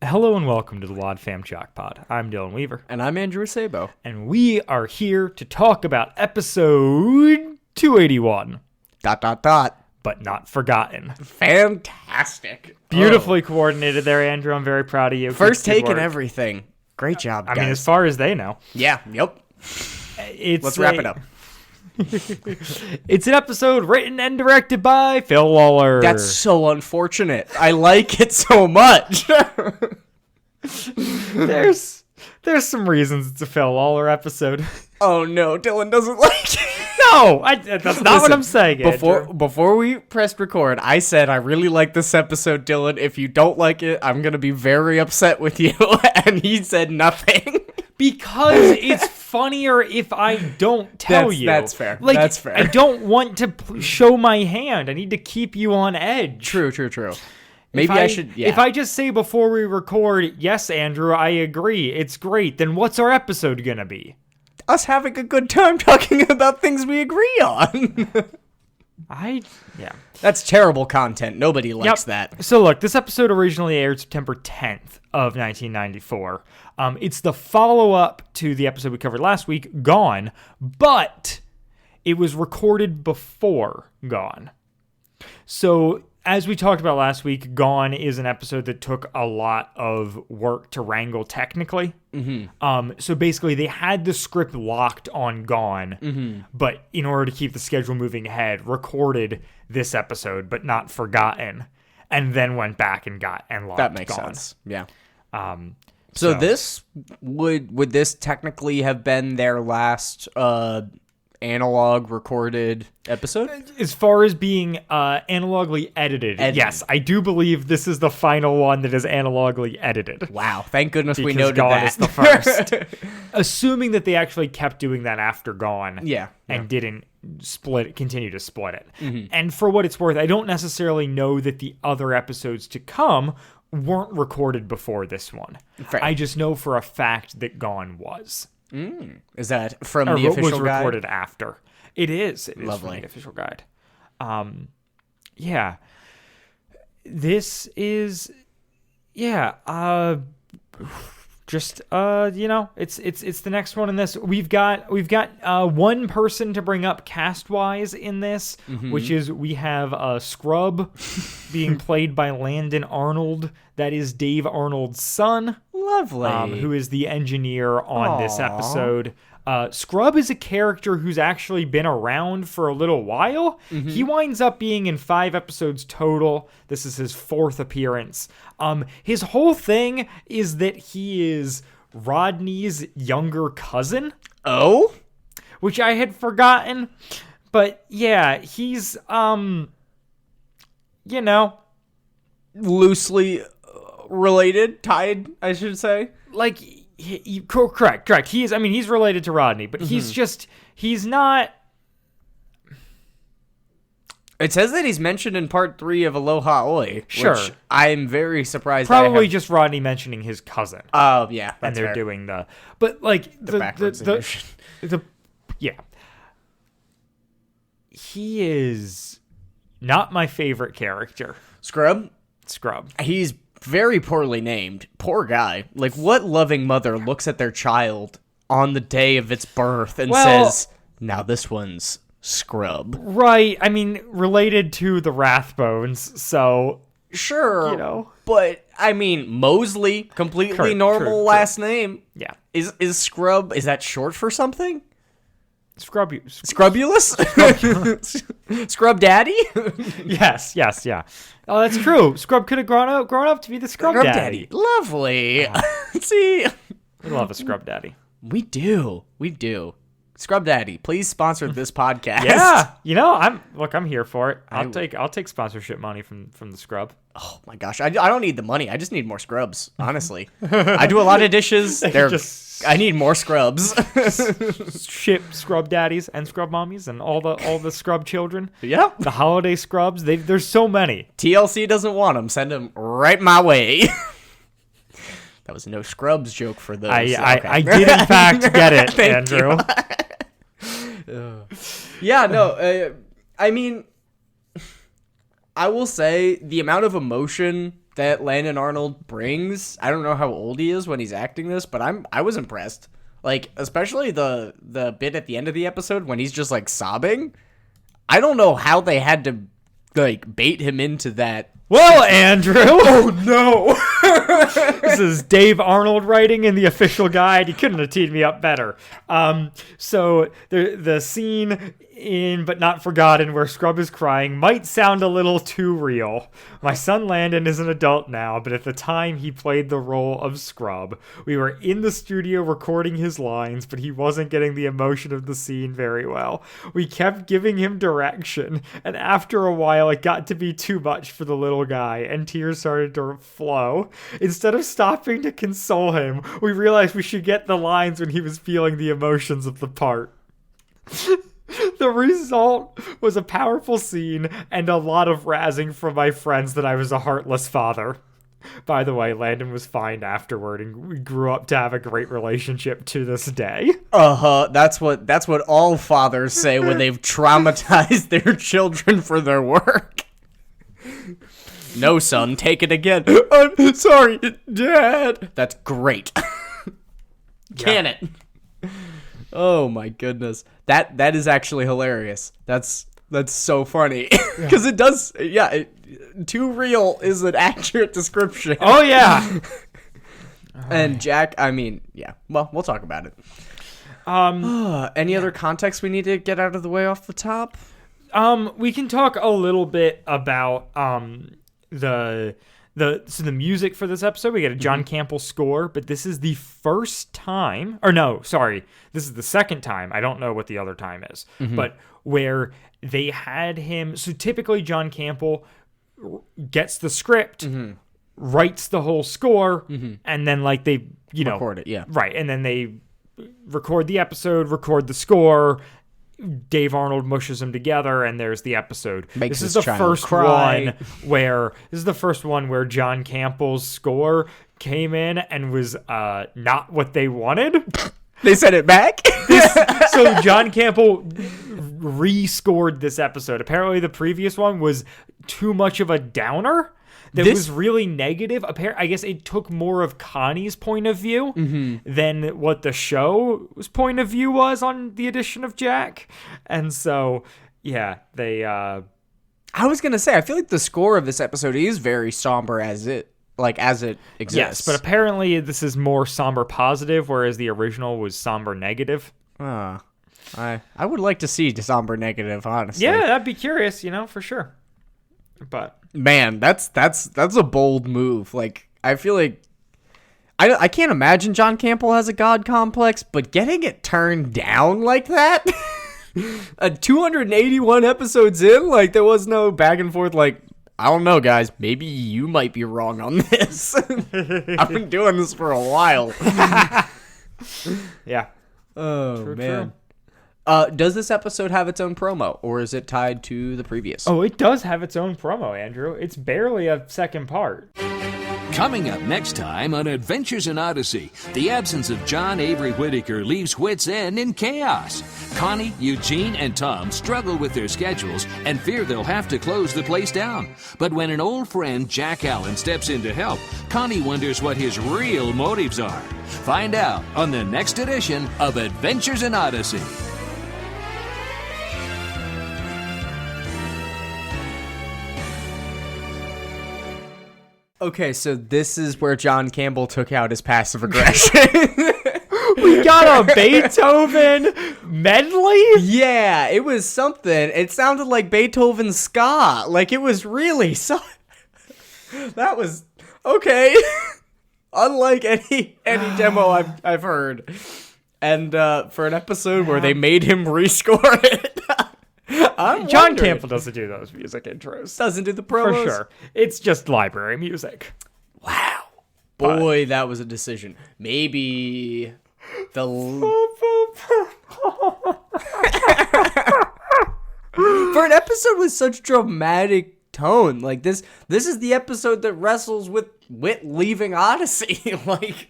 Hello and welcome to the Wad Fam Jock Pod. I'm Dylan Weaver. And I'm Andrew Sabo. And we are here to talk about episode 281. ... But not forgotten. Fantastic. Beautifully coordinated there, Andrew. I'm very proud of you. First Good take and work. everything. Great job, guys. I mean, as far as they know. Yeah, yep. Let's wrap it up. It's an episode written and directed by Phil Lawler. That's so unfortunate. I like it so much. There's some reasons it's a Phil Lawler episode. Oh no, Dylan doesn't like it. No, that's not what I'm saying, Andrew. Before we pressed record, I said I really like this episode, Dylan. If you don't like it, I'm going to be very upset with you. And he said nothing. Because it's funnier if I don't tell you. That's fair. That's fair. I don't want to show my hand. I need to keep you on edge. True. Maybe I should, yeah. If I just say before we record, yes, Andrew, I agree, it's great, then what's our episode going to be? Us having a good time talking about things we agree on. Yeah. That's terrible content. Nobody likes that. So look, this episode originally aired September 10th of 1994. It's the follow-up to the episode we covered last week, Gone, but it was recorded before Gone. So as we talked about last week, Gone is an episode that took a lot of work to wrangle technically. Mm-hmm. So basically, they had the script locked on Gone, but in order to keep the schedule moving ahead, recorded this episode, but not Forgotten, and then went back and locked That makes Gone. sense. Yeah. So this would this technically have been their last analog recorded episode? As far as being analogically edited, yes, I do believe this is the final one that is analogically edited. Wow, thank goodness we Because noted Gone that. is the first. Assuming that they actually kept doing that after Gone, and didn't continue to split it. Mm-hmm. And for what it's worth, I don't necessarily know that the other episodes to come weren't recorded before this one. Fair. I just know for a fact that Gone was. Is that from the official was guide? recorded after. It is. It is Lovely. from the official guide. Yeah. This is. Yeah. Just it's the next one in this. We've got one person to bring up cast wise in this, which is we have Scrub being played by Landon Arnold. That is Dave Arnold's son. Lovely. Who is the engineer on this episode. Scrub is a character who's actually been around for a little while. He winds up being in 5 episodes total. This is his 4th appearance. His whole thing is that he is Rodney's younger cousin. Oh? Which I had forgotten. But yeah, he's, loosely related, tied, I should say. Like, correct. He is. I mean, he's related to Rodney, but he's not. It says that he's mentioned in part 3 of Aloha Oi. Sure. Which I'm very surprised. Probably just Rodney mentioning his cousin. Oh, yeah. And they're fair. doing but like the backwards yeah. He is not my favorite character. Scrub. He's very poorly named. Poor guy. Like, what loving mother looks at their child on the day of its birth and says, now this one's Scrub? Right. I mean, related to the Rathbones, so... Sure. But, I mean, Mosley, completely normal last name. Yeah. Is Scrub, is that short for something? Scrubulous? Scrub Daddy? Yes, yeah. Oh, that's true. Scrub could have grown up to be the Scrub Daddy. Lovely. See? We love a Scrub Daddy. We do. Scrub Daddy, please sponsor this podcast. Yeah. I'm here for it. I'll take sponsorship money from the Scrub. Oh my gosh. I don't need the money. I just need more scrubs, honestly. I do a lot of dishes. I need more scrubs. Ship Scrub Daddies and Scrub Mommies and all the Scrub children. Yeah. The holiday Scrubs. There's so many. TLC doesn't want them. Send them right my way. That was no Scrubs joke for those. I did in fact get it, Andrew. Yeah, no. I mean, I will say the amount of emotion that Landon Arnold brings. I don't know how old he is when he's acting this, but I was impressed. Like, especially the bit at the end of the episode when he's just like sobbing. I don't know how they had to like bait him into that. Well, Andrew. Oh no. This is Dave Arnold writing in the official guide. You couldn't have teed me up better. So the scene in But Not Forgotten where Scrub is crying might sound a little too real. My son Landon is an adult now, but at the time he played the role of Scrub. We were in the studio recording his lines, but he wasn't getting the emotion of the scene very well. We kept giving him direction, and after a while it got to be too much for the little guy, and tears started to flow. Instead of stopping to console him, we realized we should get the lines when he was feeling the emotions of the part. The result was a powerful scene and a lot of razzing from my friends that I was a heartless father. By the way, Landon was fine afterward, and we grew up to have a great relationship to this day. That's what all fathers say when they've traumatized their children for their work. No, son, take it again. I'm sorry, Dad. That's great. Can it? Oh my goodness. That is actually hilarious. That's so funny. Because it does, too real is an accurate description. Oh, yeah. And Jack, I mean, yeah. Well, we'll talk about it. Any other context we need to get out of the way off the top? We can talk a little bit about the music for this episode. We get a John Campbell score, but this is the first time, or no, sorry, this is the second time. I don't know what the other time is, but where they had him. So typically John Campbell gets the script, writes the whole score, and then like they, record it, yeah. Right. And then they record the episode, record the score. Dave Arnold mushes them together, and there's the episode. This is the first one where John Campbell's score came in and was not what they wanted. They sent it back. So John Campbell rescored this episode. Apparently, the previous one was too much of a downer. That was really negative. I guess it took more of Connie's point of view than what the show's point of view was on the addition of Jack. And so, yeah, they... I was going to say, I feel like the score of this episode is very somber as it exists. Yes, but apparently this is more somber positive, whereas the original was somber negative. I would like to see somber negative, honestly. Yeah, I'd be curious, for sure. But... Man, that's a bold move. Like, I feel like I can't imagine John Campbell has a god complex, but getting it turned down like that, 281 episodes in, like there was no back and forth. Like, I don't know, guys, maybe you might be wrong on this. I've been doing this for a while. Yeah. Oh man. True. Does this episode have its own promo, or is it tied to the previous? Oh, it does have its own promo, Andrew. It's barely a second part. Coming up next time on Adventures in Odyssey, the absence of John Avery Whittaker leaves Whit's End in chaos. Connie, Eugene, and Tom struggle with their schedules and fear they'll have to close the place down. But when an old friend, Jack Allen, steps in to help, Connie wonders what his real motives are. Find out on the next edition of Adventures in Odyssey. Okay, so this is where John Campbell took out his passive aggression. We got a Beethoven medley? Yeah, it was something. It sounded like Beethoven ska. Like, it was really so... That was... Okay. Unlike any demo I've heard. And for an episode where they made him rescore it... John Campbell doesn't do those music intros. Doesn't do the promos? For sure. It's just library music. Wow. Boy, that was a decision. Maybe the... For an episode with such dramatic tone, like this is the episode that wrestles with Whit leaving Odyssey. Like...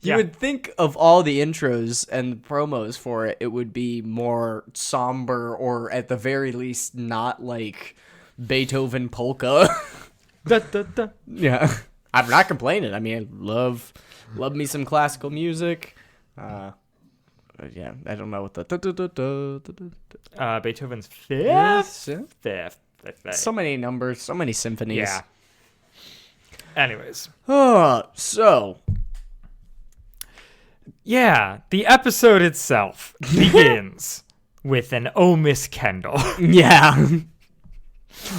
You would think of all the intros and promos for it, it would be more somber or at the very least not like Beethoven polka. Da, da, da. Yeah. I'm not complaining. I mean, I love me some classical music. Yeah, I don't know what the Beethoven's Yes, fifth. yeah. Fifth. So many numbers, so many symphonies. Yeah. Anyways. So Yeah, the episode itself begins with an "Oh, Miss Kendall." yeah.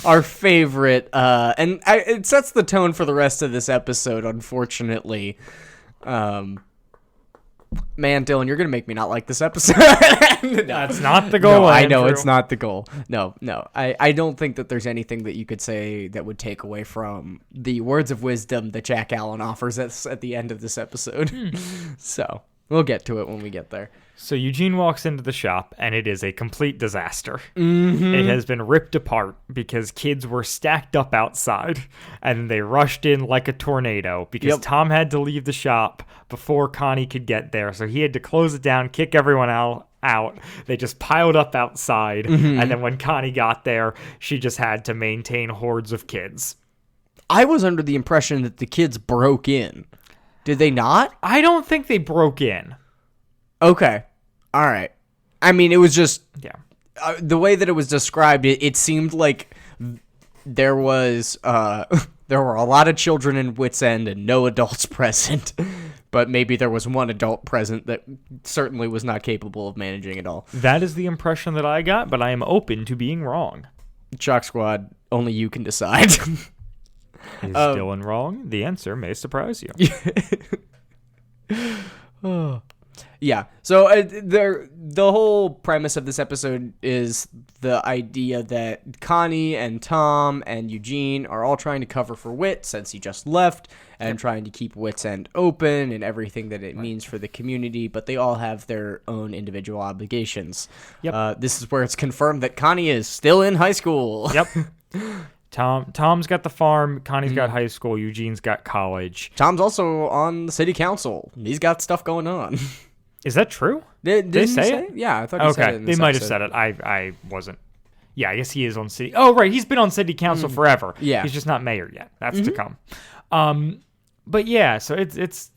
Our favorite, and it sets the tone for the rest of this episode, unfortunately. Man, Dylan, you're going to make me not like this episode. That's not the goal, No, I know Andrew. it's not the goal. No. I don't think that there's anything that you could say that would take away from the words of wisdom that Jack Allen offers us at the end of this episode. So, we'll get to it when we get there. So Eugene walks into the shop, and it is a complete disaster. It has been ripped apart because kids were stacked up outside, and they rushed in like a tornado because Tom had to leave the shop before Connie could get there, so he had to close it down, kick everyone out. They just piled up outside, and then when Connie got there, she just had to maintain hordes of kids. I was under the impression that the kids broke in. Did they not? I don't think they broke in. Okay. All right. I mean, it was just the way that it was described. It seemed like there was there were a lot of children in Wits End and no adults present. But maybe there was one adult present that certainly was not capable of managing it all. That is the impression that I got, but I am open to being wrong. Chalk Squad, only you can decide. Is Dylan wrong? The answer may surprise you. Yeah. So the whole premise of this episode is the idea that Connie and Tom and Eugene are all trying to cover for Whit since he just left and trying to keep Wits End open and everything that it means for the community, but they all have their own individual obligations. Yep. This is where it's confirmed that Connie is still in high school. Yep. Tom's got the farm, Connie's got high school, Eugene's got college. Tom's also on the city council. He's got stuff going on. Is that true? Did they he say it? it? Yeah, I thought he said it Okay, in they this might have episode. said it. I wasn't. Yeah, I guess he is on city. Oh, right, he's been on city council forever. Yeah. He's just not mayor yet. That's to come. But yeah, so it's it's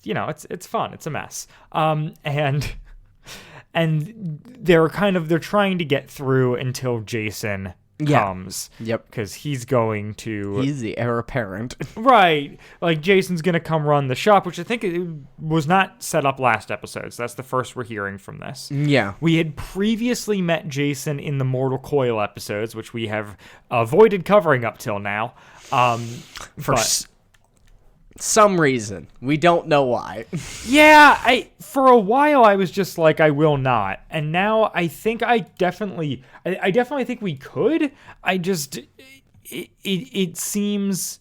fun. It's a mess. And they're trying to get through until Jason comes. Yep. Because he's going to... He's the heir apparent. Right. Like, Jason's going to come run the shop, which I think it was not set up last episode. So that's the first we're hearing from this. Yeah. We had previously met Jason in the Mortal Coil episodes, which we have avoided covering up till now. For some reason. We don't know why. Yeah, for a while I was just like, I will not. And now I think I definitely think we could. It seems...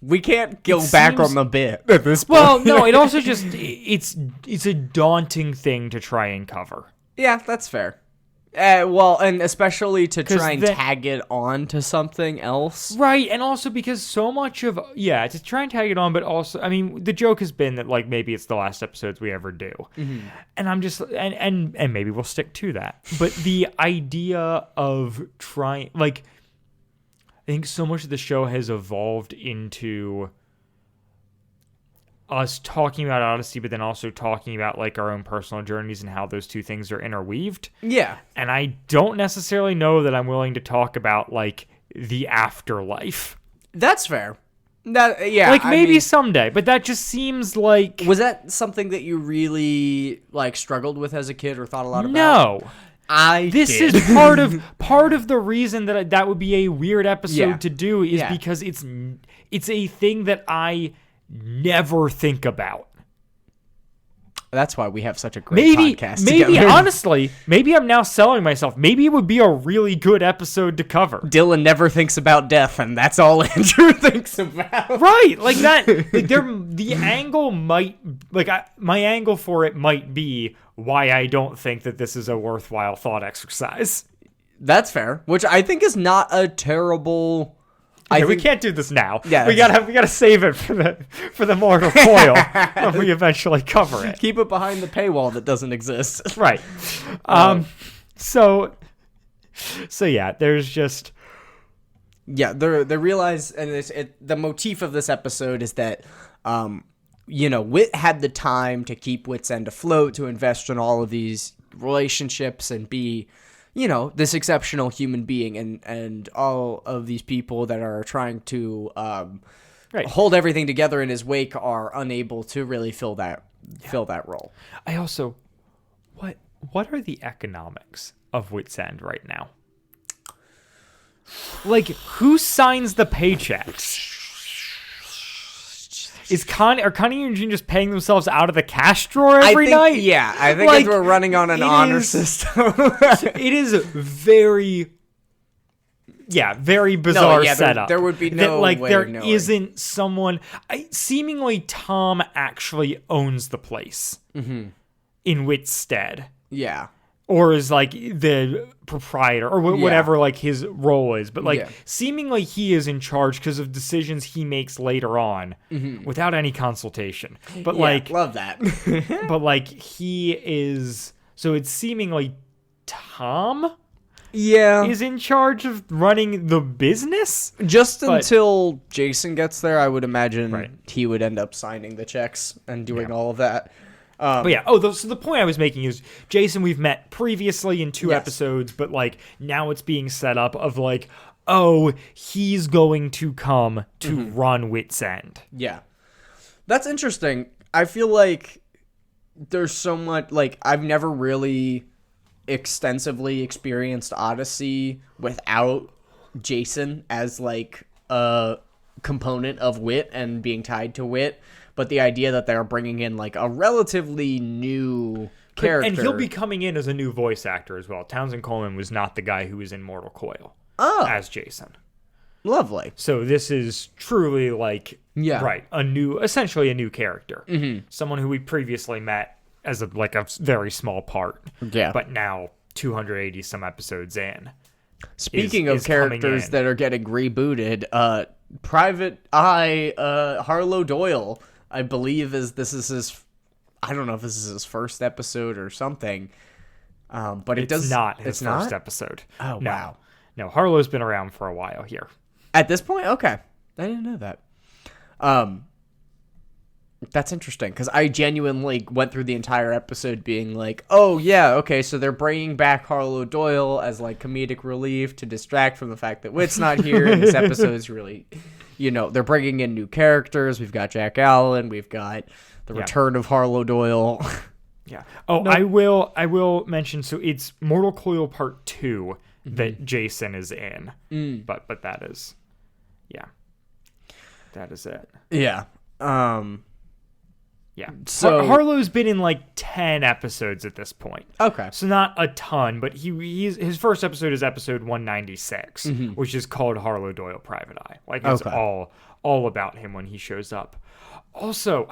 We can't go back on the bit at this point. Well, no, it also just, it's a daunting thing to try and cover. Yeah, that's fair. Well, and especially to try and then- tag it on to something else. Right, and also because so much of, to try and tag it on, but also, I mean, the joke has been that, like, maybe it's the last episodes we ever do. And I'm just, and maybe we'll stick to that. But the idea of trying, like, I think so much of the show has evolved into us talking about Odyssey, but then also talking about, like, our own personal journeys and how those two things are interweaved. Yeah. And I don't necessarily know that I'm willing to talk about, like, the afterlife. That's fair. That yeah. Like, maybe I mean, someday, but that just seems like... was that something that you really, like, struggled with as a kid or thought a lot about? No. This did. is part of the reason that would be a weird episode to do is because it's a thing that I never think about. That's why we have such a great podcast maybe together. honestly, maybe I'm now selling myself. Maybe it would be a really good episode to cover. Dylan never thinks about death, and that's all Andrew thinks about. Right, like that. Like the angle might, like, my angle for it might be why I don't think that this is a worthwhile thought exercise. That's fair, which I think is not a terrible. We can't do this now. Yeah, we gotta save it for the Mortal Coil when we eventually cover it. Keep it behind the paywall that doesn't exist. Right. So yeah, there's just Yeah, they realize, and the motif of this episode is that, Wit had the time to keep Wit's End afloat, to invest in all of these relationships and be, this exceptional human being, and all of these people that are trying to hold everything together in his wake are unable to really fill that role. I also, what are the economics of Wit's End right now? Like, who signs the paychecks? Are Connie and Eugene just paying themselves out of the cash drawer every night? Yeah, I think we're running on an honor system. It is very bizarre setup. There would be no way there of knowing. Isn't someone. Seemingly, Tom actually owns the place in Wit's stead. Yeah. Or is like the proprietor or whatever like his role is. But seemingly he is in charge because of decisions he makes later on without any consultation. But love that. But like he is, so it's seemingly Tom is in charge of running the business. Until Jason gets there, I would imagine he would end up signing the checks and doing all of that. So the point I was making is Jason we've met previously in 2 episodes, but like now it's being set up of like, he's going to come to run Wit's End. Yeah. That's interesting. I feel like there's so much, like, I've never really extensively experienced Odyssey without Jason as like a component of Wit and being tied to Wit. But the idea that they're bringing in, like, a relatively new character. And he'll be coming in as a new voice actor as well. Townsend Coleman was not the guy who was in Mortal Coil as Jason. Lovely. So this is truly, like, essentially a new character. Someone who we previously met as a very small part. Yeah. But now, 280-some episodes in. Speaking of characters that are getting rebooted, Private Eye Harlow Doyle, I believe this is his. I don't know if this is his first episode or something. But it's not his first episode. Oh, no. Wow. No, Harlow's been around for a while here. At this point? Okay. I didn't know that. That's interesting, because I genuinely went through the entire episode being like, oh, yeah, okay, so they're bringing back Harlow Doyle as, like, comedic relief to distract from the fact that Wit's not here, and this episode is really, they're bringing in new characters. We've got Jack Allen. We've got the return of Harlow Doyle. Yeah. Oh, no. I will mention, so it's Mortal Coil Part 2 that Jason is in, but that is, that is it. Yeah. Yeah. So Harlow's been in like 10 episodes at this point. Okay. So not a ton, but his first episode is episode 196, which is called Harlow Doyle Private Eye. Like it's all about him when he shows up. Also,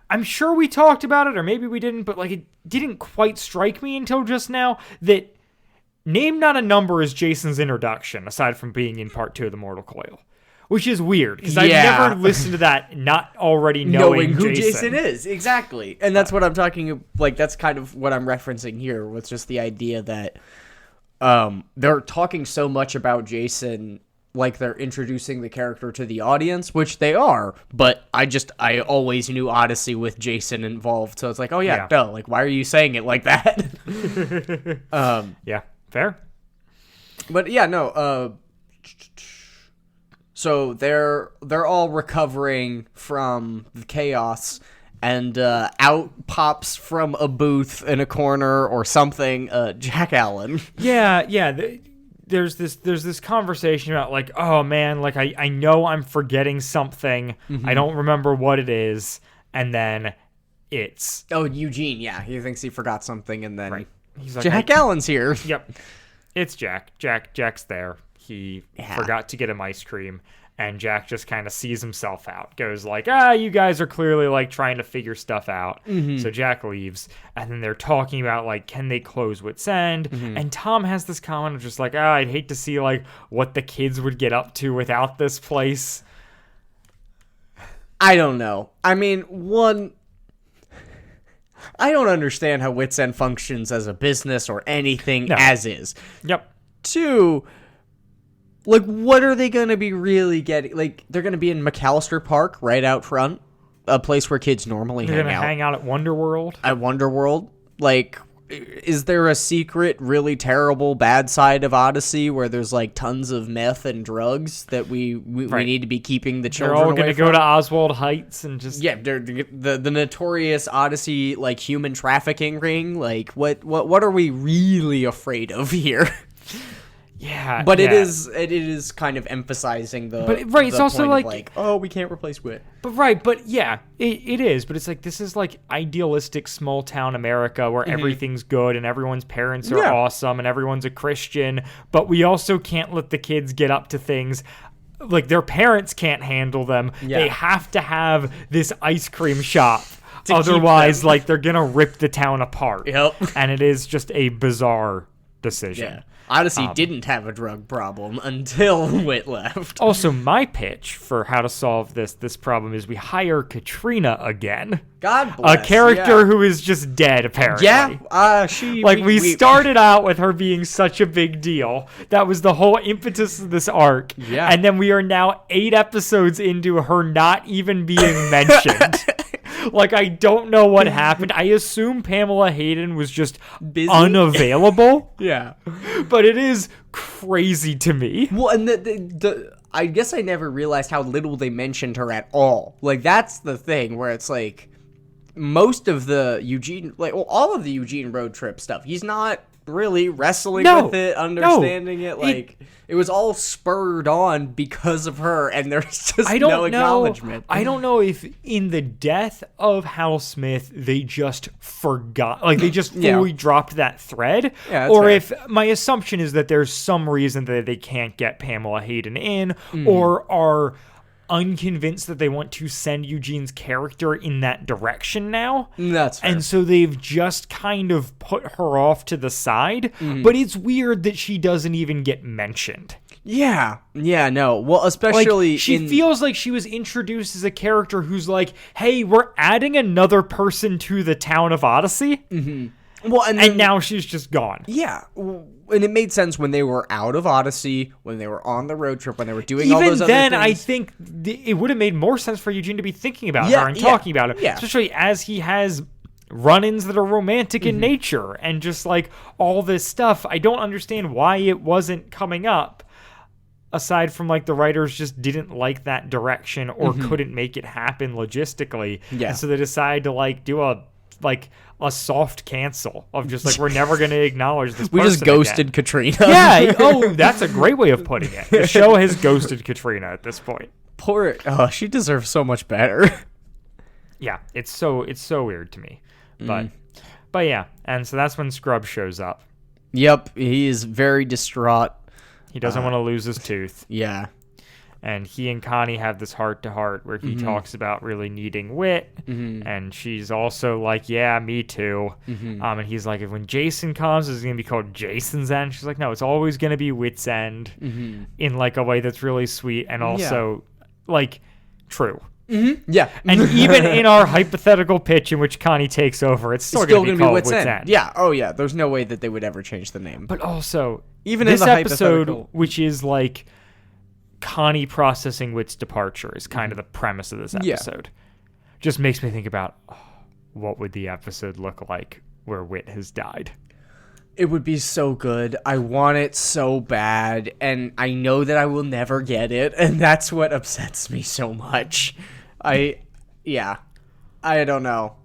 I'm sure we talked about it, or maybe we didn't, but like it didn't quite strike me until just now that Name Not a Number is Jason's introduction, aside from being in part 2 of the Mortal Coil. Which is weird, because I've never listened to that not already knowing who Jason is. Exactly. And that's what I'm talking, like, that's kind of what I'm referencing here, with just the idea that they're talking so much about Jason like they're introducing the character to the audience, which they are, but I always knew Odyssey with Jason involved, so it's like, oh yeah, no, like, why are you saying it like that? Yeah, fair. But yeah, no, so they're all recovering from the chaos, and out pops from a booth in a corner or something, Jack Allen. Yeah. There's this conversation about like, oh man, like I know I'm forgetting something. I don't remember what it is, and then it's Eugene. Yeah, he thinks he forgot something, and then he's like, Jack Allen's here. Yep, it's Jack. Jack's there. He forgot to get him ice cream, and Jack just kind of sees himself out. Goes like, you guys are clearly like trying to figure stuff out. So Jack leaves, and then they're talking about like, can they close Wit's End? And Tom has this comment of just like, I'd hate to see like what the kids would get up to without this place. I don't know. I mean, I don't understand how Wit's End functions as a business or anything as is. Yep. 2, Like, what are they going to be really getting? Like, they're going to be in McAllister Park right out front, a place where kids normally They're hang gonna out. hang out at Wonderworld. At Wonderworld? Like, is there a secret, really terrible, bad side of Odyssey where there's, like, tons of meth and drugs that we need to be keeping the They're children all away gonna from? go to Oswald Heights and just Yeah, the notorious Odyssey, like, human trafficking ring. Like, what are we really afraid of here? yeah. But yeah. it is kind of emphasizing the Right, it's the also point of, like- oh, we can't replace wit. But yeah, it is. But it's like, this is like idealistic small town America where everything's good and everyone's parents are Yeah. awesome and everyone's a Christian. But we also can't let the kids get up to things. Like, their parents can't handle them. Yeah. They have to have this ice cream shop. keep Otherwise, them. like, they're gonna rip the town apart. Yep. And it is just a bizarre decision. Yeah. Odyssey didn't have a drug problem until Wit left. Also, my pitch for how to solve this problem is we hire Katrina again. God bless. A character yeah. who is just dead, apparently. Yeah, she... Like, we started out with her being such a big deal. That was the whole impetus of this arc. Yeah. And then we are now 8 episodes into her not even being mentioned. Like, I don't know what happened. I assume Pamela Hayden was just Busy? unavailable. Yeah. But it is crazy to me. Well, and I guess I never realized how little they mentioned her at all. Like, that's the thing where it's like most of the Eugene, like, well, all of the Eugene road trip stuff, he's not really wrestling with it, understanding it. Like, it was all spurred on because of her, and there's just no acknowledgement. I don't know if in the death of Hal Smith, they just forgot, like they just fully dropped that thread, Yeah, that's or fair. if my assumption is that there's some reason that they can't get Pamela Hayden in, or are unconvinced that they want to send Eugene's character in that direction now. That's fair. And so they've just kind of put her off to the side, but it's weird that she doesn't even get mentioned. Yeah, no. Well, especially Like, she feels like she was introduced as a character who's like, hey, we're adding another person to the town of Odyssey. well, And now she's just gone. yeah, and it made sense when they were out of Odyssey, when they were on the road trip, when they were doing all Even those other then, things. I think it would have made more sense for Eugene to be thinking about Yeah, her and yeah, talking about it, yeah. especially as he has run-ins that are romantic in nature and just like all this stuff. I don't understand why it wasn't coming up, aside from like the writers just didn't like that direction or couldn't make it happen logistically. Yeah. And so they decided to like do a soft cancel of just like, we're never going to acknowledge this we person just ghosted again. Katrina. Yeah. Oh, that's a great way of putting it. The show has ghosted Katrina at this point. Poor. Oh, she deserves so much better. Yeah, it's so weird to me. But yeah, and so that's when Scrub shows up. Yep, he is very distraught. He doesn't want to lose his tooth. Yeah. And he and Connie have this heart-to-heart where he talks about really needing wit. And she's also like, yeah, me too. And he's like, when Jason comes, it's going to be called Jason's End. She's like, no, it's always going to be Wit's End in like a way that's really sweet and also like true. Yeah. And even in our hypothetical pitch in which Connie takes over, it's still going to be called Wit's End. Yeah. Oh, yeah. There's no way that they would ever change the name. But also, Even this in the episode, hypothetical- which is like Connie processing Wit's departure, is kind of the premise of this episode. Just makes me think about what would the episode look like where Wit has died. It would be so good. I want it so bad, and I know that I will never get it, and that's what upsets me so much. I don't know.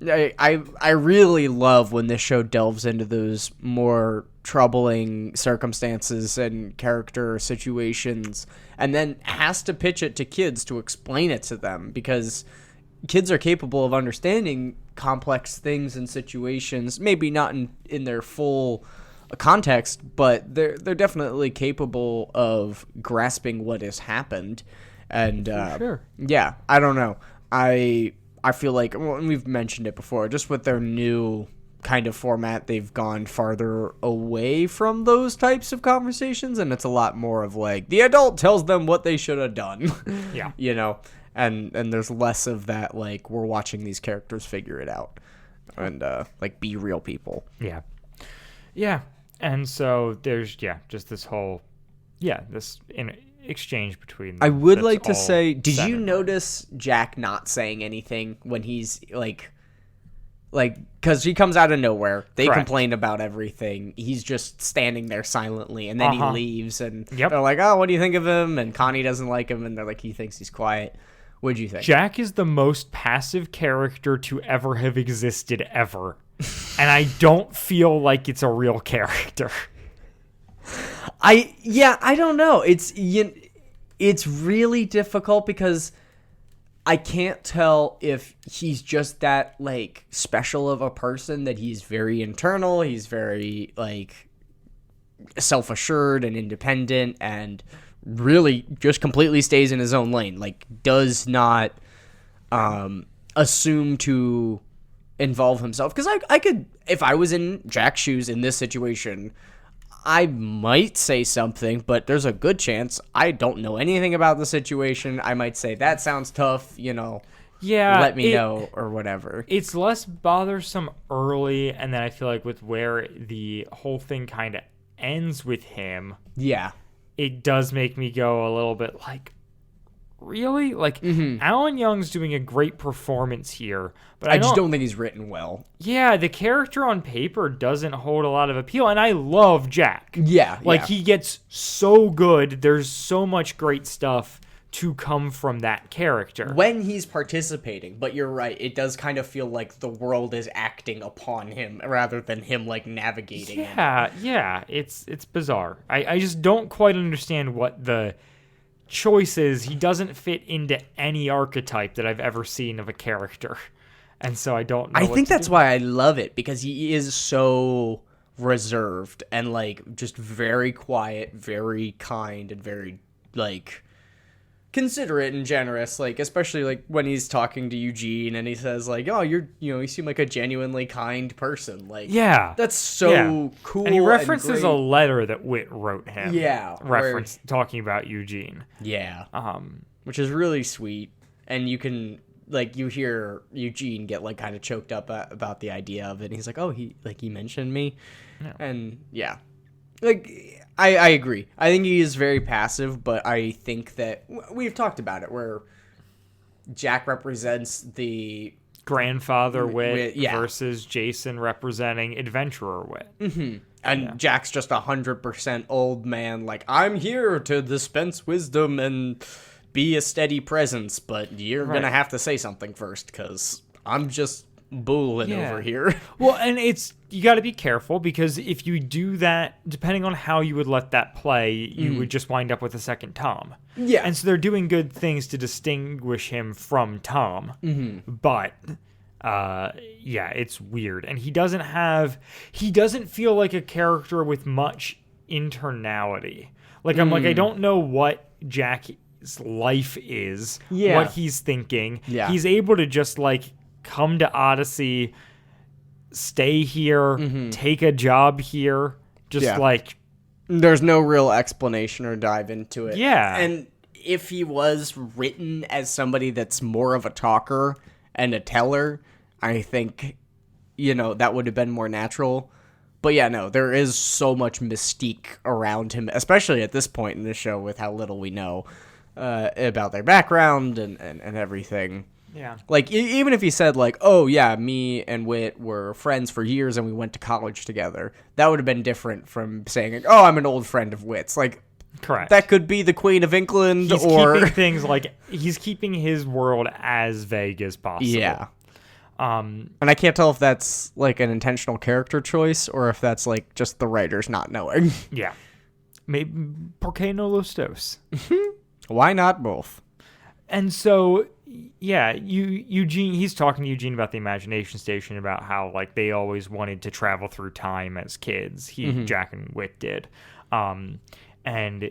I really love when this show delves into those more troubling circumstances and character situations, and then has to pitch it to kids to explain it to them, because kids are capable of understanding complex things and situations, maybe not in their full context, but they're definitely capable of grasping what has happened. And Sure. yeah, I don't know. I feel like, well, and we've mentioned it before, just with their new kind of format, they've gone farther away from those types of conversations, and it's a lot more of like the adult tells them what they should have done. Yeah. You know, and there's less of that, like, we're watching these characters figure it out and like be real people. Yeah. Yeah. And so there's, just this whole this in exchange between them. I would that's like to all say, did you centered. notice Jack not saying anything when he's like, because he comes out of nowhere. They Correct. complain about everything. He's just standing there silently, and then he leaves, and Yep. they're like, "Oh, what do you think of him?" And Connie doesn't like him, and they're like, "He thinks he's quiet." What'd you think? Jack is the most passive character to ever have existed ever. And I don't feel like it's a real character. I don't know. It's really difficult because I can't tell if he's just that like special of a person that he's very internal, he's very like self-assured and independent and really just completely stays in his own lane, like does not assume to involve himself. Because I could, if I was in Jack's shoes in this situation, I might say something, but there's a good chance I don't know anything about the situation. I might say, that sounds tough, Yeah. let me know or whatever. It's less bothersome early, and then I feel like with where the whole thing kind of ends with him, Yeah. it does make me go a little bit like, really? Like, Alan Young's doing a great performance here, but I just don't think he's written well. Yeah, the character on paper doesn't hold a lot of appeal, and I love Jack. Yeah. Like, he gets so good. There's so much great stuff to come from that character. When he's participating, but you're right, it does kind of feel like the world is acting upon him rather than him like navigating it. Yeah, it's bizarre. I just don't quite understand what the choice is. He doesn't fit into any archetype that I've ever seen of a character. And so I don't know. I think that's why I love it, because he is so reserved and like just very quiet, very kind, and very like considerate and generous, like especially like when he's talking to Eugene and he says like, "Oh, you seem like a genuinely kind person." Like, Yeah. that's so cool. And he references great. a letter that Whit wrote him. Yeah, Reference talking about Eugene. Yeah. Which is really sweet. And you can like you hear Eugene get like kind of choked up about the idea of it. And he's like, "Oh, he mentioned me." Yeah. And yeah. Like I agree. I think he is very passive, but I think that we've talked about it where Jack represents the Grandfather Whit yeah. versus Jason representing Adventurer Whit. And Jack's just 100% old man, like, I'm here to dispense wisdom and be a steady presence, but you're Right. gonna have to say something first, because I'm just bulling over here. Well, and you got to be careful, because if you do that, depending on how you would let that play, you would just wind up with a second Tom. Yeah. And so they're doing good things to distinguish him from Tom. But yeah, it's weird. And he doesn't feel like a character with much internality. Like, I'm like, I don't know what Jack's life is, what he's thinking. Yeah. He's able to just like come to Odyssey, stay here, take a job here, just like... There's no real explanation or dive into it. Yeah. And if he was written as somebody that's more of a talker and a teller, I think, that would have been more natural. But yeah, no, there is so much mystique around him, especially at this point in the show with how little we know about their background and everything. Yeah. Like, even if he said, like, oh, yeah, me and Whit were friends for years and we went to college together, that would have been different from saying, like, oh, I'm an old friend of Whit's. Like, Correct. that could be the Queen of England He's or... keeping things like... He's keeping his world as vague as possible. Yeah. And I can't tell if that's, like, an intentional character choice or if that's, like, just the writers not knowing. Yeah. Maybe... ¿Por qué no los dos? Why not both? And so... Yeah, Eugene, he's talking to Eugene about the Imagination Station, about how, like, they always wanted to travel through time as kids. Jack and Whit did. And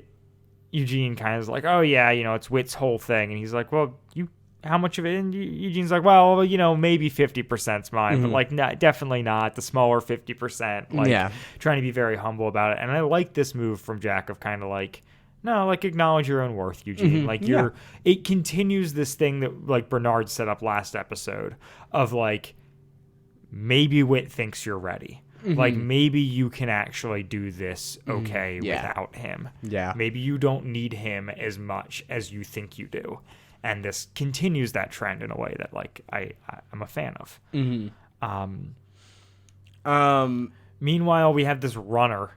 Eugene kind of is like, oh, yeah, it's Whit's whole thing. And he's like, well, how much of it? And Eugene's like, well, maybe 50%'s mine, but, like, definitely not. The smaller 50%. Like, trying to be very humble about it. And I like this move from Jack of kind of like, no, like, acknowledge your own worth, Eugene. Like, it continues this thing that, like, Bernard set up last episode of, like, maybe Whit thinks you're ready. Like, maybe you can actually do this okay Yeah. without him. Yeah. Maybe you don't need him as much as you think you do. And this continues that trend in a way that, like, I'm a fan of. Meanwhile, we have this runner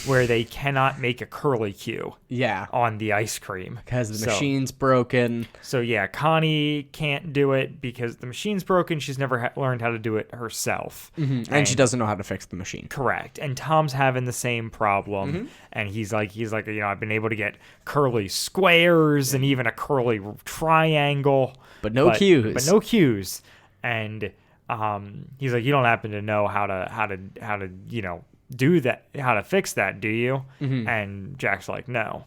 where they cannot make a curly Q Yeah. on the ice cream. Because the machine's broken. So yeah, Connie can't do it because the machine's broken. She's never learned how to do it herself. And she doesn't know how to fix the machine. Correct. And Tom's having the same problem. And he's like, I've been able to get curly squares and even a curly triangle. But no cues. But no cues. And he's like, you don't happen to know how to do that, how to fix that, do you? And Jack's like, no.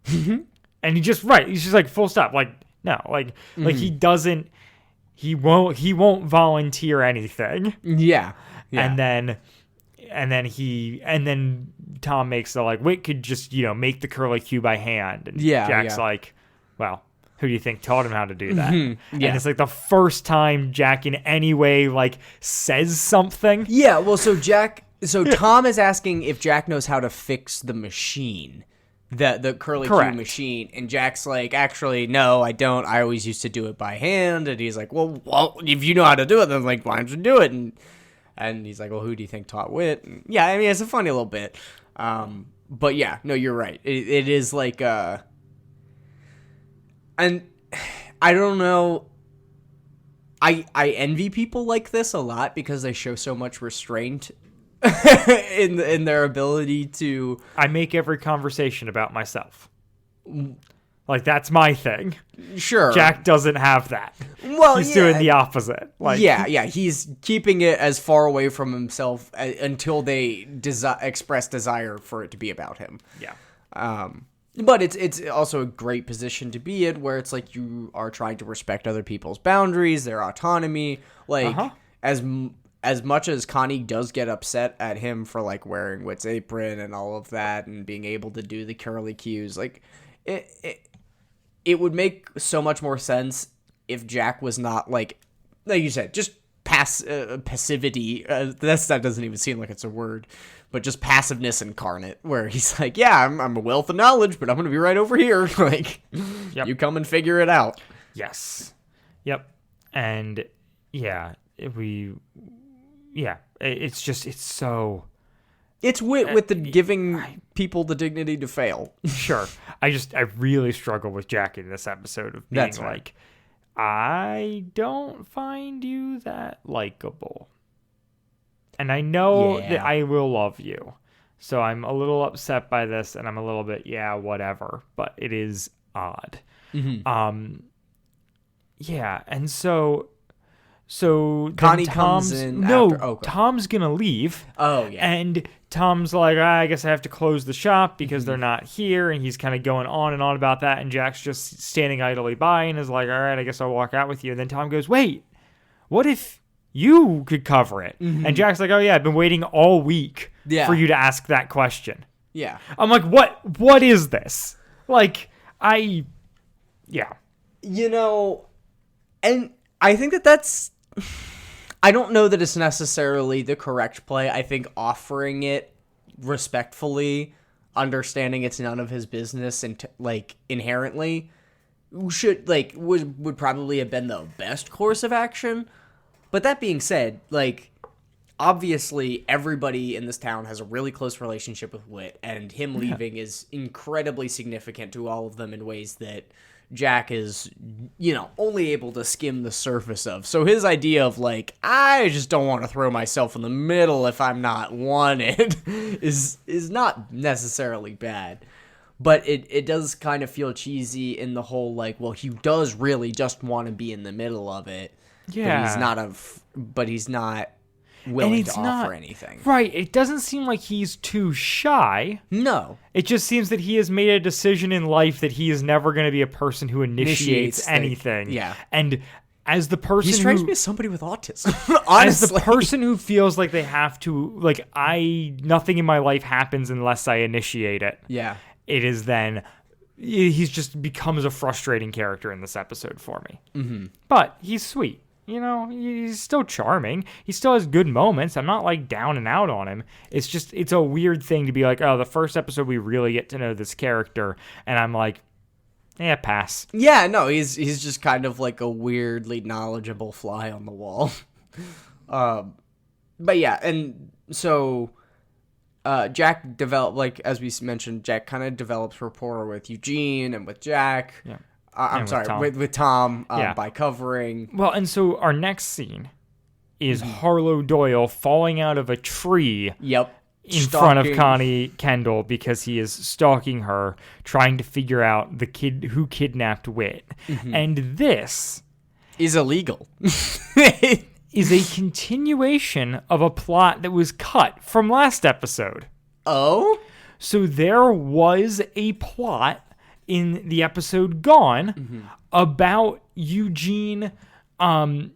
And he's just like, full stop. Like, no, like he won't volunteer anything. Yeah. And then Tom makes the like, Whit could just, make the curly Q by hand. And Jack's like, well, who do you think taught him how to do that? And it's like the first time Jack in any way like says something. Yeah, well, so Tom is asking if Jack knows how to fix the machine, the curly Q machine, and Jack's like, actually, no, I don't. I always used to do it by hand. And he's like, well, if you know how to do it, then like, why don't you do it? And he's like, well, who do you think taught Whit? And yeah, I mean, it's a funny little bit. But yeah, no, you're right. It is like, and I don't know. I envy people like this a lot because they show so much restraint in their ability to. I make every conversation about myself. Like, that's my thing. Sure. Jack doesn't have that. Well, he's doing the opposite. Like, yeah, he's keeping it as far away from himself until they express desire for it to be about him. Yeah. But it's also a great position to be in, where it's like you are trying to respect other people's boundaries, their autonomy. Like, as much as Connie does get upset at him for like wearing Whit's apron and all of that, and being able to do the curly cues, like it would make so much more sense if Jack was not like you said, just passivity. That doesn't even seem like it's a word. But just passiveness incarnate, where he's like, yeah, I'm a wealth of knowledge, but I'm going to be right over here. Like, you come and figure it out. Yes. Yep. And yeah, it's so. It's with the giving people the dignity to fail. Sure. I really struggle with Jack in this episode of being like, I don't find you that likable. And I know that I will love you. So I'm a little upset by this, and I'm a little bit, whatever. But it is odd. Yeah, and so Connie comes in after. Tom's going to leave. Oh, yeah. And Tom's like, I guess I have to close the shop because they're not here. And he's kind of going on and on about that. And Jack's just standing idly by and is like, all right, I guess I'll walk out with you. And then Tom goes, wait, what if you could cover it? And Jack's like, oh yeah, I've been waiting all week for you to ask that question. Yeah. I'm like, what is this? Like, and I think that's, I don't know that it's necessarily the correct play. I think offering it respectfully, understanding it's none of his business and inherently would probably have been the best course of action. But that being said, like, obviously everybody in this town has a really close relationship with Whit, and him leaving is incredibly significant to all of them in ways that Jack is, only able to skim the surface of. So his idea of, like, I just don't want to throw myself in the middle if I'm not wanted is not necessarily bad. But it does kind of feel cheesy in the whole, like, well, he does really just want to be in the middle of it. Yeah. But he's not willing to offer anything. Right. It doesn't seem like he's too shy. No. It just seems that he has made a decision in life that he is never going to be a person who initiates anything. Yeah. And as the person he strikes me as somebody with autism. Honestly. As the person who feels like they have to, like, nothing in my life happens unless I initiate it. Yeah. It is then, he's just becomes a frustrating character in this episode for me. But he's sweet. he's still charming. He still has good moments. I'm not like down and out on him. It's a weird thing to be like, oh, the first episode we really get to know this character, and I'm like, yeah, pass. Yeah, no, he's just kind of like a weirdly knowledgeable fly on the wall. But yeah, and so Jack developed, like, as we mentioned, Jack kind of develops rapport with Eugene and with Jack. Yeah. With Tom Yeah. by covering. Well, and so our next scene is Harlow Doyle falling out of a tree Yep. in front of Stalking. Connie Kendall because he is stalking her, trying to figure out the kid who kidnapped Whit. And this Is illegal. is a continuation of a plot that was cut from last episode. Oh? So there was a plot in the episode Gone about Eugene, about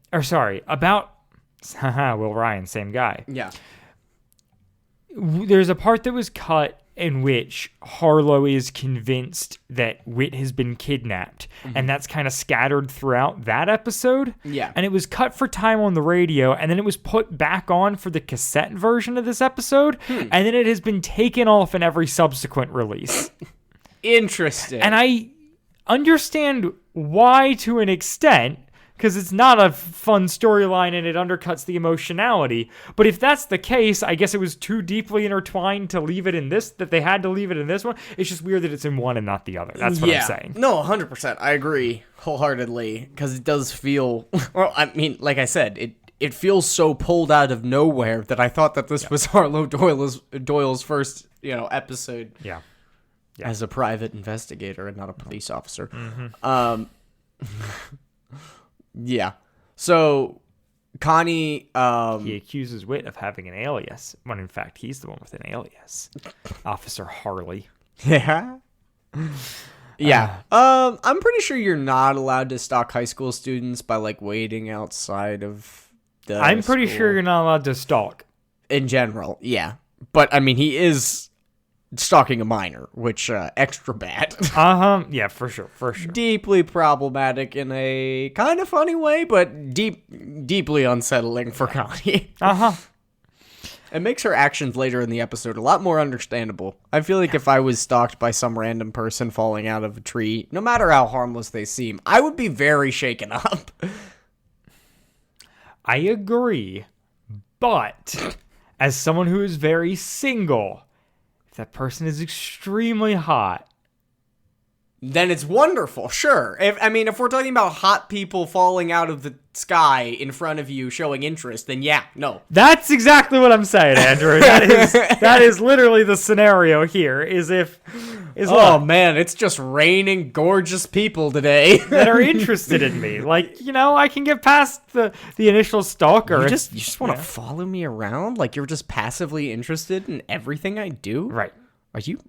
Will Ryan, same guy. Yeah. There's a part that was cut in which Harlow is convinced that Whit has been kidnapped, and that's kind of scattered throughout that episode. Yeah. And it was cut for time on the radio, and then it was put back on for the cassette version of this episode, and then it has been taken off in every subsequent release. Interesting. And I understand why to an extent, because it's not a fun storyline and it undercuts the emotionality. But if that's the case, I guess it was too deeply intertwined to leave it in this, that they had to leave it in this one. It's just weird that it's in one and not the other. That's what I'm saying. No, 100%. I agree wholeheartedly, because it does feel, well, I mean, like I said, it feels so pulled out of nowhere that I thought that this was Harlow Doyle's first, episode. Yeah. As a private investigator and not a police officer. Yeah. So Connie He accuses Whit of having an alias, when in fact he's the one with an alias. Officer Harley. Yeah. Yeah. I'm pretty sure you're not allowed to stalk high school students by like waiting outside of the I'm pretty school. sure you're not allowed to stalk. In general, yeah. But I mean, he is stalking a minor, which extra bad. Yeah, for sure. Deeply problematic in a kind of funny way, but deeply unsettling for Connie. It makes her actions later in the episode a lot more understandable. I feel like if I was stalked by some random person falling out of a tree, no matter how harmless they seem, I would be very shaken up. I agree, but as someone who is very single, if that person is extremely hot, Then it's wonderful, sure. If we're talking about hot people falling out of the sky in front of you showing interest, then yeah, no. that's exactly what I'm saying, Andrew. That is literally the scenario here. Oh man, it's just raining gorgeous people today. that are interested in me. Like, I can get past the initial stalker. You just want to follow me around? Like you're just passively interested in everything I do? Right. Are you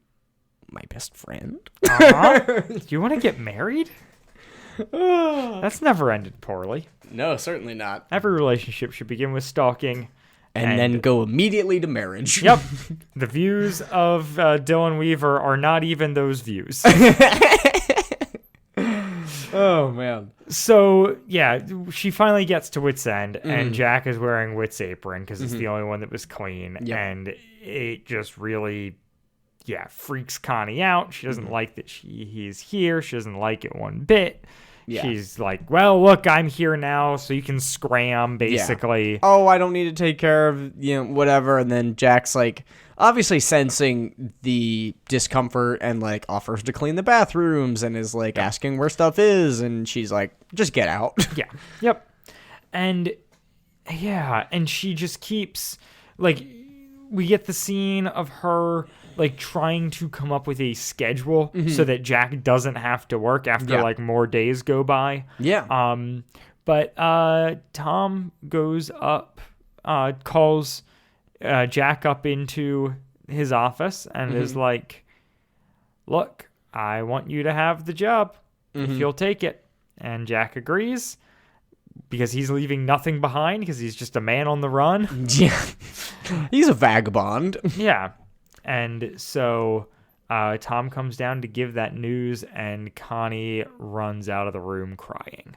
my best friend? Do you want to get married? That's never ended poorly. No, certainly not. Every relationship should begin with stalking. And then go immediately to marriage. Yep. The views of Dylan Weaver are not even those views. Oh, man. So, yeah, she finally gets to Whit's End, and Jack is wearing Whit's apron because it's the only one that was clean. Yep. And it just really, freaks Connie out. She doesn't like that he's here. She doesn't like it one bit. Yeah. She's like, well, look, I'm here now, so you can scram, basically. Yeah. Oh, I don't need to take care of, whatever. And then Jack's like, obviously sensing the discomfort and like offers to clean the bathrooms and is like asking where stuff is. And she's like, just get out. Yeah. Yep. And and she just keeps, like, we get the scene of her like trying to come up with a schedule so that Jack doesn't have to work after like more days go by. Yeah. But Tom goes up, calls Jack up into his office and is like, look, I want you to have the job if you'll take it. And Jack agrees because he's leaving nothing behind because he's just a man on the run. Yeah. He's a vagabond. Yeah. And so Tom comes down to give that news, and Connie runs out of the room crying.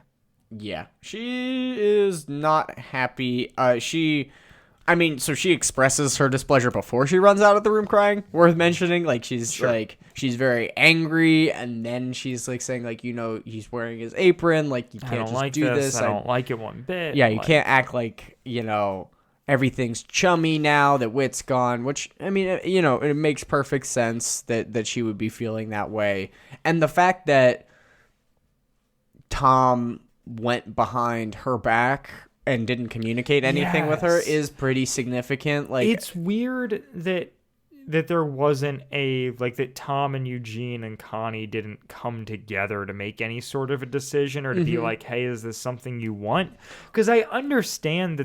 Yeah, she is not happy. So she expresses her displeasure before she runs out of the room crying. Worth mentioning, like she's very angry, and then she's like saying like, he's wearing his apron, like you can't just do this. I don't like it one bit. Yeah, you can't act like everything's chummy now that Whit's gone. Which I mean, it makes perfect sense that she would be feeling that way, and the fact that Tom went behind her back and didn't communicate anything with her is pretty significant. Like, it's weird that there wasn't that Tom and Eugene and Connie didn't come together to make any sort of a decision or to be like, hey, is this something you want? Because I understand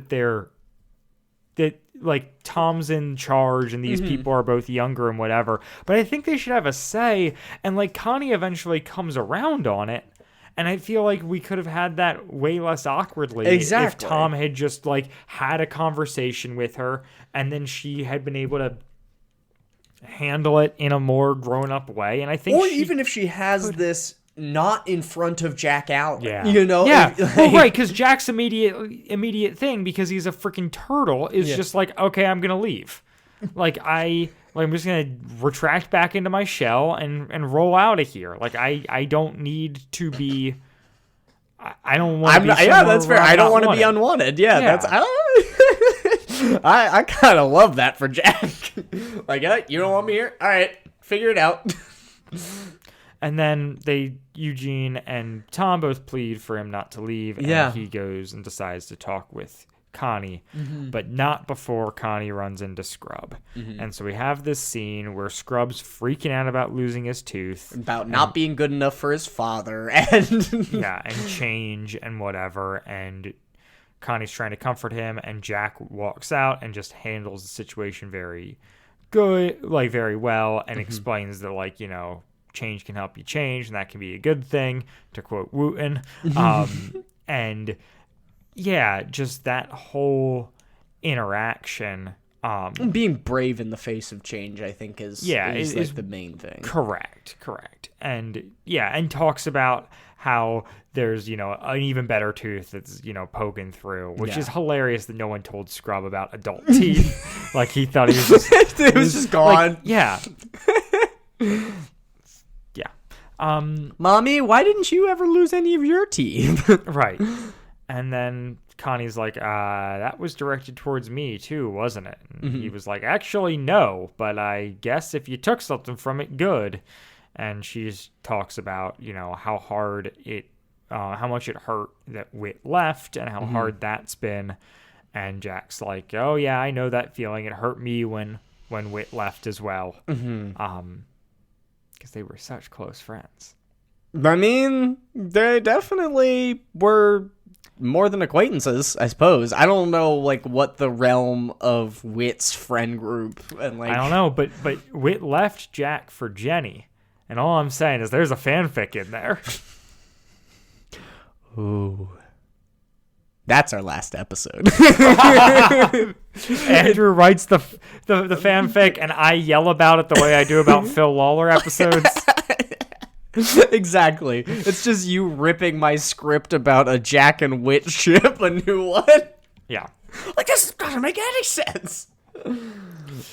that Tom's in charge and these people are both younger and whatever, but I think they should have a say, and like Connie eventually comes around on it. And I feel like we could have had that way less awkwardly if Tom had just had a conversation with her and then she had been able to handle it in a more grown-up way. And I think even if she has this not in front of Jack Allen, Yeah, well, right, because Jack's immediate thing, because he's a freaking turtle, is just like, okay, I'm gonna leave. I'm just going to retract back into my shell and roll out of here. I don't need to be... I don't want to be... Yeah, that's fair. I don't want to be unwanted. Yeah. That's... I kind of love that for Jack. You don't want me here? All right, figure it out. And then Eugene and Tom both plead for him not to leave. And he goes and decides to talk with Connie, but not before Connie runs into Scrub. And so we have this scene where Scrub's freaking out about losing his tooth, about not being good enough for his father, and and change and whatever, and Connie's trying to comfort him, and Jack walks out and just handles the situation very good, very well, and explains that change can help you change, and that can be a good thing, to quote Wooten. And yeah, just that whole interaction. Being brave in the face of change, I think, is the main thing. Correct. And and talks about how there's, an even better tooth that's, poking through, which is hilarious that no one told Scrub about adult teeth. He thought he was just... it was just gone. Yeah. Mommy, why didn't you ever lose any of your teeth? Right. And then Connie's like, that was directed towards me too, wasn't it? And he was like, actually, no, but I guess if you took something from it, good. And she talks about, how much it hurt that Whit left and how hard that's been. And Jack's like, oh yeah, I know that feeling. It hurt me when Whit left as well. Because they were such close friends. I mean, they definitely were more than acquaintances, I suppose. I don't know, what the realm of Whit's friend group and I don't know, but Whit left Jack for Jenny, and all I'm saying is there's a fanfic in there. Ooh, that's our last episode. Andrew writes the fanfic, and I yell about it the way I do about Phil Lawler episodes. Exactly. It's just you ripping my script about a Jack and Whit ship a new one. Yeah. This doesn't make any sense. Oh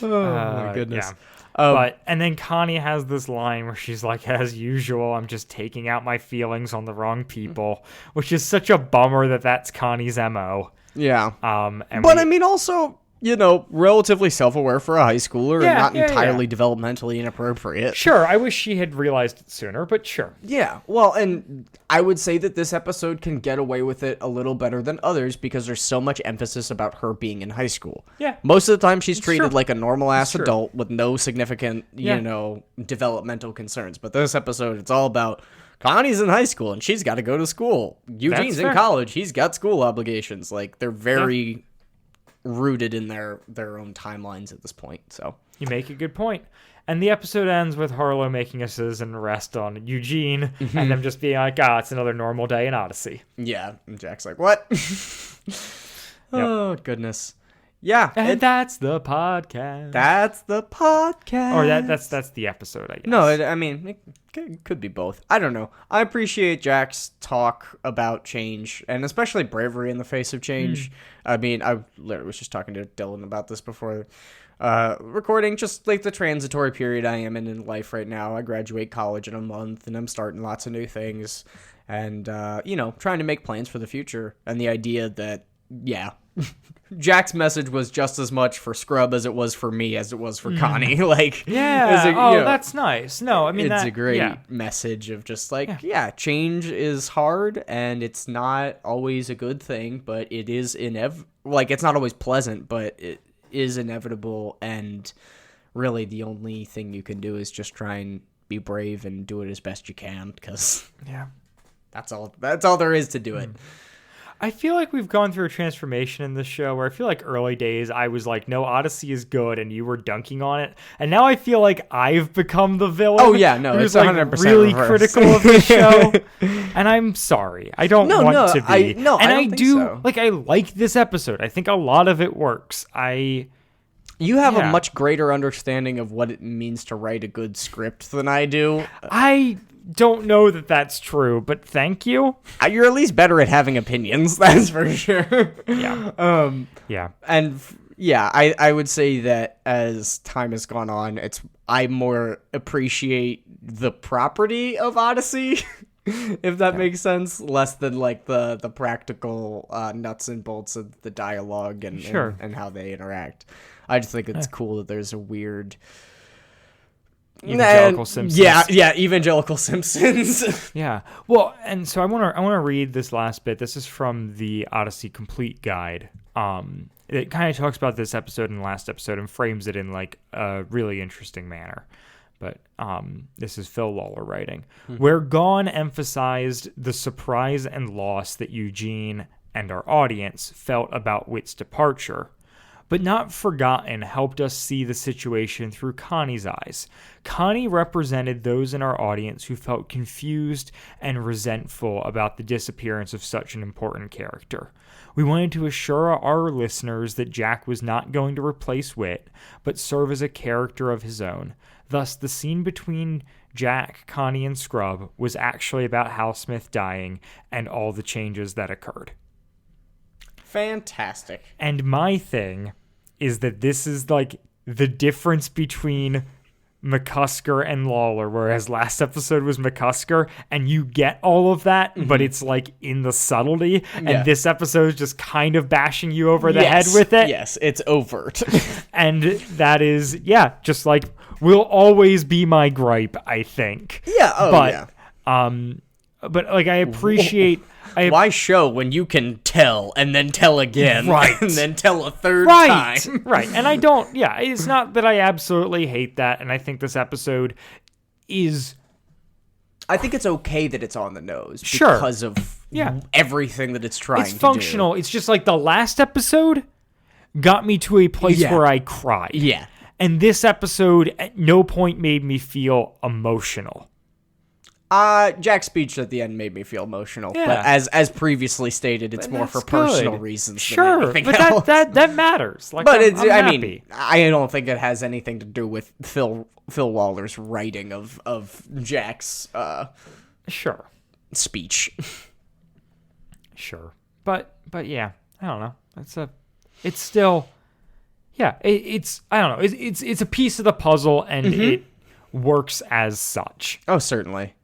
my goodness. Yeah. And then Connie has this line where she's like, as usual, I'm just taking out my feelings on the wrong people, which is such a bummer that that's Connie's MO. Yeah. I mean, also, relatively self-aware for a high schooler and not entirely developmentally inappropriate. Sure, I wish she had realized it sooner, but sure. Yeah, well, and I would say that this episode can get away with it a little better than others because there's so much emphasis about her being in high school. Yeah. Most of the time she's treated like a normal-ass adult with no significant, developmental concerns. But this episode, it's all about Connie's in high school and she's got to go to school. Eugene's in college. He's got school obligations. They're very... rooted in their own timelines at this point. So you make a good point. And the episode ends with Harlow making a citizen arrest on Eugene and them just being like, it's another normal day in Odyssey. Yeah. And Jack's like, what? Oh, goodness. Yeah. And that's the podcast. That's the podcast. Or that's the episode, I guess. No, I mean, it could be both. I don't know. I appreciate Jack's talk about change, and especially bravery in the face of change. I mean, I literally was just talking to Dylan about this before recording, just like the transitory period I am in life right now. I graduate college in a month, and I'm starting lots of new things, and, trying to make plans for the future, and the idea that, Jack's message was just as much for Scrub as it was for me, as it was for Connie. That's nice. No, I mean, it's a great message of just change is hard, and it's not always a good thing, but it is it's not always pleasant, but it is inevitable, and really the only thing you can do is just try and be brave and do it as best you can, because that's all there is to do it. I feel like we've gone through a transformation in this show where I feel like early days I was like, no, Odyssey is good, and you were dunking on it. And now I feel like I've become the villain. Oh, yeah, no, who's it's 100% really reverse. critical of this show. And I'm sorry. I don't want to be. I don't think so. I like this episode. I think a lot of it works. You have a much greater understanding of what it means to write a good script than I do. I don't know that that's true, but thank you. You're at least better at having opinions, that's for sure. Yeah. And I would say that as time has gone on, I more appreciate the property of Odyssey, if that makes sense, less than like the practical nuts and bolts of the dialogue and how they interact. I just think it's cool that there's a weird evangelical Simpsons. Yeah, evangelical Simpsons. Yeah. Well, and so I want to read this last bit. This is from the Odyssey Complete Guide. It kind of talks about this episode and the last episode and frames it in like a really interesting manner. But this is Phil Lawler writing. Where Gone emphasized the surprise and loss that Eugene and our audience felt about Whit's departure, but not forgotten, helped us see the situation through Connie's eyes. Connie represented those in our audience who felt confused and resentful about the disappearance of such an important character. We wanted to assure our listeners that Jack was not going to replace Whit, but serve as a character of his own. Thus, the scene between Jack, Connie, and Scrub was actually about Hal Smith dying and all the changes that occurred. Fantastic. And my thing is that this is like the difference between McCusker and Lawler, whereas last episode was McCusker, and you get all of that, but it's like in the subtlety, and this episode is just kind of bashing you over the head with it. Yes, it's overt. And that is, just like will always be my gripe, I think. But like I appreciate. Why show when you can tell and then tell again, right? And then tell a third time, right? And I don't. Yeah, it's not that I absolutely hate that, and I think this episode is. I think it's okay that it's on the nose because of everything that it's trying to do. It's functional. It's just like the last episode got me to a place where I cried. Yeah. And this episode at no point made me feel emotional. Jack's speech at the end made me feel emotional, but as previously stated, it's more for personal reasons than anything else. that matters. Like, but I'm happy. mean, I don't think it has anything to do with Phil Waller's writing of Jack's speech. Sure, but yeah, I don't know. It's still, it's I don't know. It's a piece of the puzzle, and it works as such. Oh, certainly.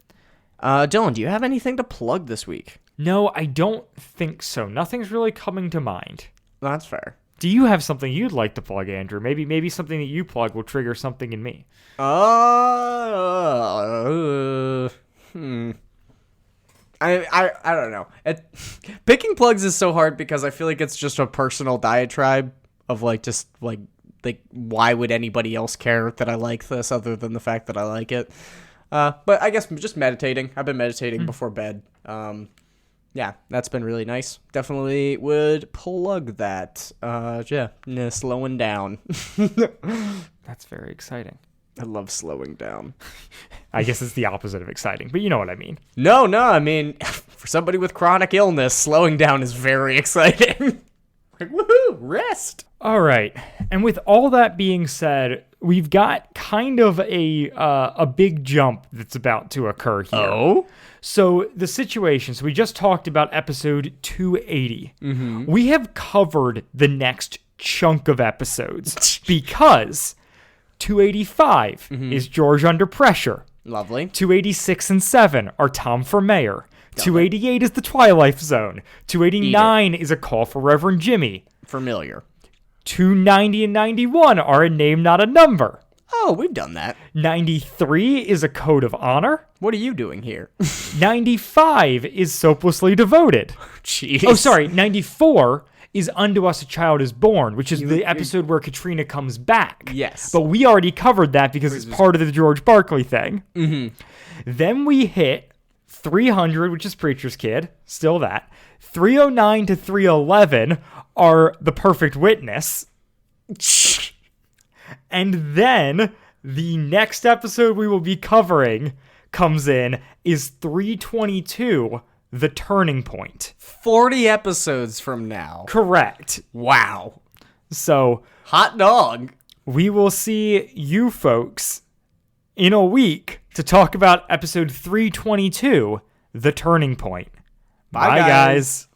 Dylan, do you have anything to plug this week? No, I don't think so. Nothing's really coming to mind. That's fair. Do you have something you'd like to plug, Andrew? Maybe something that you plug will trigger something in me. I don't know. Picking plugs is so hard because I feel like it's just a personal diatribe of like why would anybody else care that I like this other than the fact that I like it? But I guess just meditating. I've been meditating before bed. That's been really nice. Definitely would plug that. Slowing down. That's very exciting. I love slowing down. I guess it's the opposite of exciting, but you know what I mean. No, I mean, for somebody with chronic illness, slowing down is very exciting. Like, woohoo, rest. All right. And with all that being said, we've got kind of a big jump that's about to occur here. Oh? So the situation, so we just talked about episode 280. We have covered the next chunk of episodes because 285 is George Under Pressure. Lovely. 286 and 7 are Tom for Mayor. 288 is The Twilight Zone. 289 is A Call for Reverend Jimmy. Familiar. 290 and 91 are A Name Not a Number. Oh, we've done that. 93 is A Code of Honor. What are you doing here? 95 is Soaplessly Devoted. Jeez. Oh, sorry. 94 is Unto Us a Child is Born, which is the episode where Katrina comes back. Yes. But we already covered that because it's part of the George Barkley thing. Then we hit 300, which is Preacher's Kid. Still that. 309 to 311 are The Perfect Witness. And then the next episode we will be covering comes in is 322, The Turning Point. 40 episodes from now. Correct. Wow. So Hot dog. we will see you folks in a week to talk about episode 322, The Turning Point. Bye, guys.